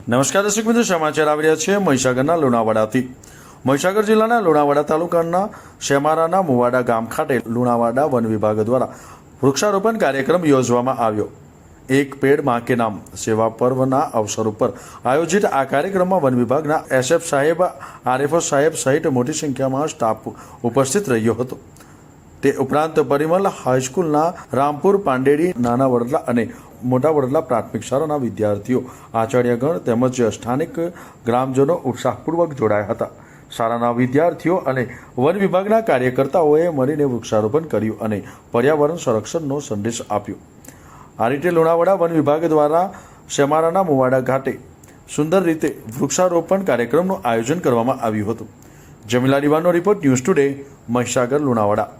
નમસ્કાર દર્શક મિત્રો, સમાચાર આવી રહ્યા છે મહીસાગરના લુણાવાડાથી। મહીસાગર જિલ્લાના લુણાવાડા તાલુકાના શેમારાના મુવાડા ગામ ખાતે લુણાવાડા વન વિભાગ દ્વારા વૃક્ષારોપણ કાર્યક્રમ યોજવામાં આવ્યો। એક પેડ માં કે નામ સેવા પર્વના અવસર ઉપર આયોજિત આ કાર્યક્રમમાં વન વિભાગના એસએફ સાહેબ, આરએફઓ સાહેબ સહિત મોટી સંખ્યામાં સ્ટાફ ઉપસ્થિત રહ્યો હતો। તે ઉપરાંત પરિમલ હાઈસ્કૂલના રામપુર, પાંડેડી, નાના વડલા અને મોટા વડલા પ્રાથમિક શાળાના વિદ્યાર્થીઓ, આચાર્યગણ તેમજ સ્થાનિક ગ્રામજનો ઉત્સાહપૂર્વક જોડાયા હતા। શાળાના વિદ્યાર્થીઓ અને વન વિભાગના કાર્યકર્તાઓએ મળીને વૃક્ષારોપણ કર્યું અને પર્યાવરણ સંરક્ષણનો સંદેશ આપ્યો। આ રીતે લુણાવાડા વન વિભાગ દ્વારા શેમારાના મુવાડા ઘાટે સુંદર રીતે વૃક્ષારોપણ કાર્યક્રમનું આયોજન કરવામાં આવ્યું હતું। જમીલા દિવાનો report, news today, Mahisagar, Lunawada.